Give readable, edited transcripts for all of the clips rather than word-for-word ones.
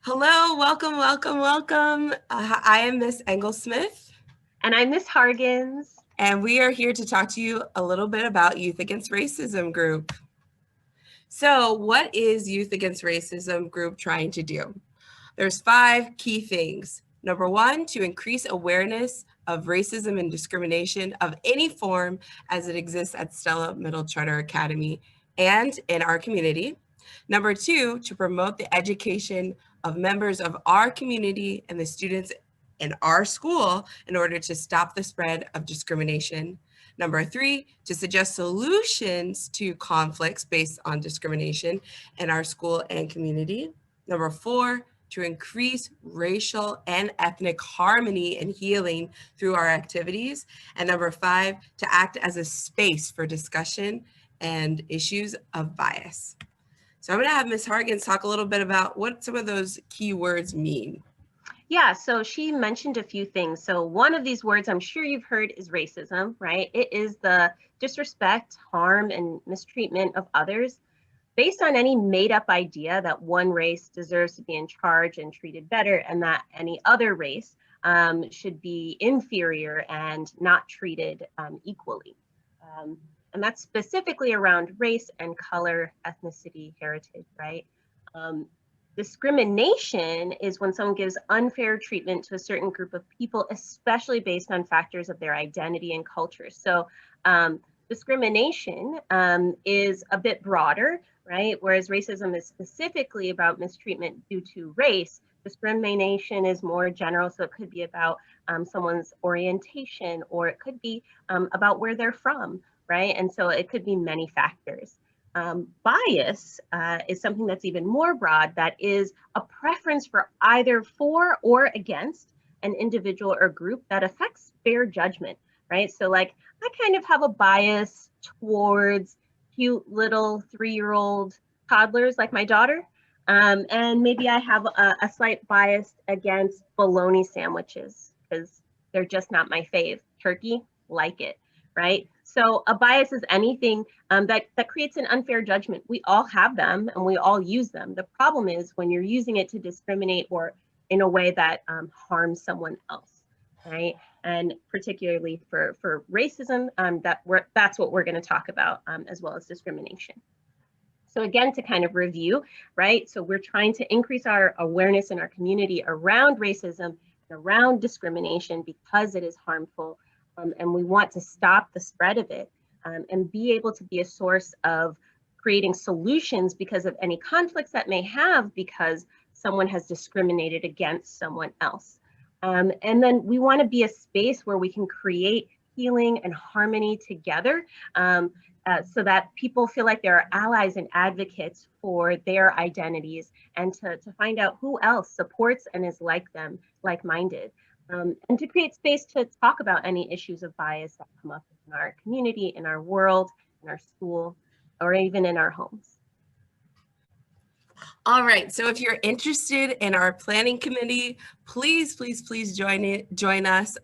Hello, welcome, welcome, welcome. I am Miss Englesmith, And I'm Miss Hargins. and we are here to talk to you a little bit about Youth Against Racism Group. So, what is Youth Against Racism Group trying to do? There's 5 key things. Number 1, to increase awareness of racism and discrimination of any form as it exists at Stella Middle Charter Academy and in our community. Number 2, to promote the education of members of our community and the students in our school in order to stop the spread of discrimination. Number 3, to suggest solutions to conflicts based on discrimination in our school and community. Number 4, to increase racial and ethnic harmony and healing through our activities. And number 5, to act as a space for discussion and issues of bias. So I'm going to have Ms. Hargins talk a little bit about what some of those key words mean. Yeah, so she mentioned a few things. So one of these words I'm sure you've heard is racism, right? It is the disrespect, harm, and mistreatment of others based on any made up idea that one race deserves to be in charge and treated better, and that any other race should be inferior and not treated equally. And that's specifically around race and color, ethnicity, heritage, right? Um, Discrimination is when someone gives unfair treatment to a certain group of people, especially based on factors of their identity and culture. So discrimination is a bit broader, right? Whereas racism is specifically about mistreatment due to race, discrimination is more general. So it could be about someone's orientation, or it could be about where they're from, right? And so it could be many factors. Bias is something that's even more broad, that is a preference for either for or against an individual or group that affects fair judgment, right? So like I kind of have a bias towards cute little 3-year-old toddlers like my daughter. And maybe I have a slight bias against bologna sandwiches because they're just not my fave. Turkey, like it, right? So a bias is anything that creates an unfair judgment. We all have them and we all use them. The problem is when you're using it to discriminate or in a way that harms someone else, right? And particularly for racism, that's what we're going to talk about, as well as discrimination. So again, to kind of review, right? So we're trying to increase our awareness in our community around racism, around discrimination, because it is harmful. And we want to stop the spread of it, and be able to be a source of creating solutions because of any conflicts that may have because someone has discriminated against someone else. And then we want to be a space where we can create healing and harmony together, so that people feel like there are allies and advocates for their identities, and to find out who else supports and is like them, like-minded. And to create space to talk about any issues of bias that come up in our community, in our world, in our school, or even in our homes. All right, so if you're interested in our planning committee, please, please, please join us.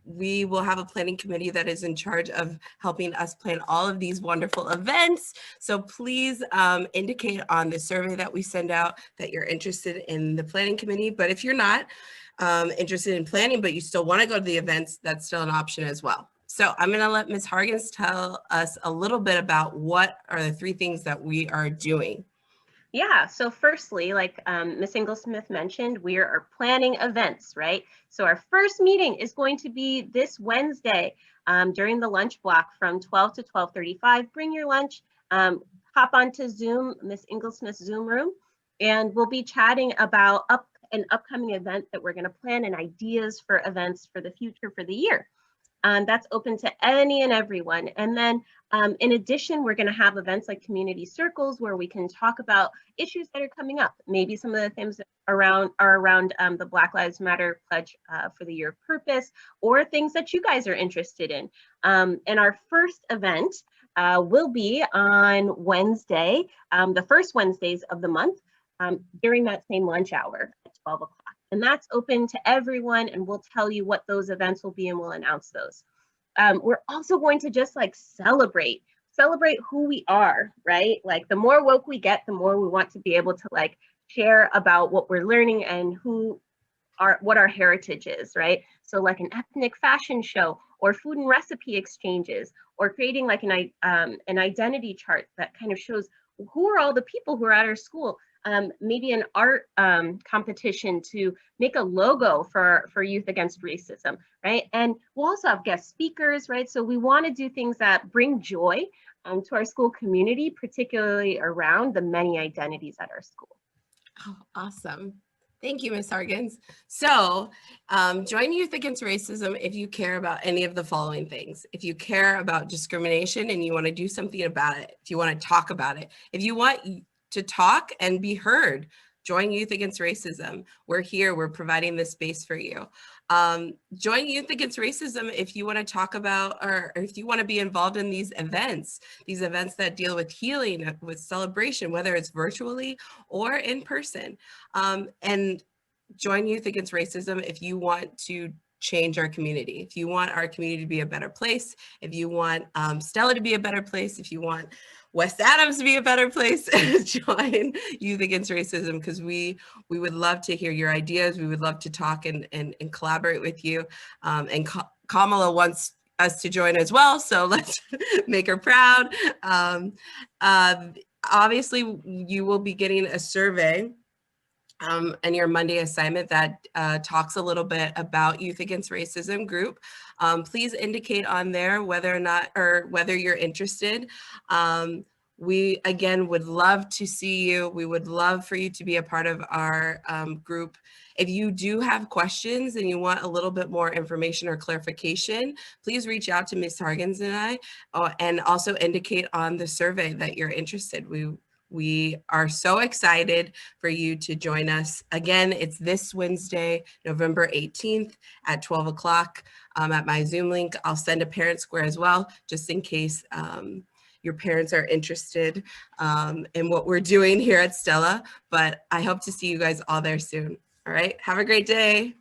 We will have a planning committee that is in charge of helping us plan all of these wonderful events. So please indicate on the survey that we send out that you're interested in the planning committee. But if you're not interested in planning, but you still want to go to the events, that's still an option as well. So I'm going to let Ms. Hargins tell us a little bit about what are the 3 things that we are doing. Yeah, so firstly, like Ms. Inglesmith mentioned, we are planning events, right? So our first meeting is going to be this Wednesday during the lunch block from 12 to 12:35. Bring your lunch, hop onto Zoom, Ms. Inglesmith's Zoom room, and we'll be chatting about an upcoming event that we're going to plan and ideas for events for the future for the year. That's open to any and everyone. And then in addition, we're going to have events like community circles where we can talk about issues that are coming up. Maybe some of the things are around the Black Lives Matter pledge for the year of purpose, or things that you guys are interested in. And our first event will be on Wednesday, the first Wednesdays of the month, during that same lunch hour at 12 o'clock. And that's open to everyone, and we'll tell you what those events will be and we'll announce those. We're also going to just like celebrate who we are, right? Like the more woke we get, the more we want to be able to like share about what we're learning and what our heritage is, right? So like an ethnic fashion show or food and recipe exchanges, or creating like an identity chart that kind of shows who are all the people who are at our school. Maybe an art competition to make a logo for Youth Against Racism, right? And we'll also have guest speakers, right? So we want to do things that bring joy to our school community, particularly around the many identities at our school. Oh, awesome. Thank you, Ms. Harkins. So join Youth Against Racism if you care about any of the following things. If you care about discrimination and you want to do something about it, if you want to talk about it, if you want to talk and be heard, join Youth Against Racism. We're here, we're providing this space for you. Join Youth Against Racism if you want to talk about, or if you want to be involved in these events that deal with healing, with celebration, whether it's virtually or in person. And join Youth Against Racism if you want to change our community. If you want our community to be a better place, if you want Stella to be a better place, if you want West Adams to be a better place, join Youth Against Racism, because we would love to hear your ideas. We would love to talk and collaborate with you. And Kamala wants us to join as well, so let's make her proud. Obviously, you will be getting a survey and your Monday assignment that talks a little bit about Youth Against Racism group. Please indicate on there whether or not, or whether you're interested. We, again, would love to see you. We would love for you to be a part of our group. If you do have questions and you want a little bit more information or clarification, please reach out to Ms. Harkins and I, and also indicate on the survey that you're interested. We are so excited for you to join us. Again, it's this Wednesday, November 18th at 12 o'clock at my Zoom link. I'll send a parent square as well, just in case your parents are interested in what we're doing here at Stella. But I hope to see you guys all there soon. All right, have a great day.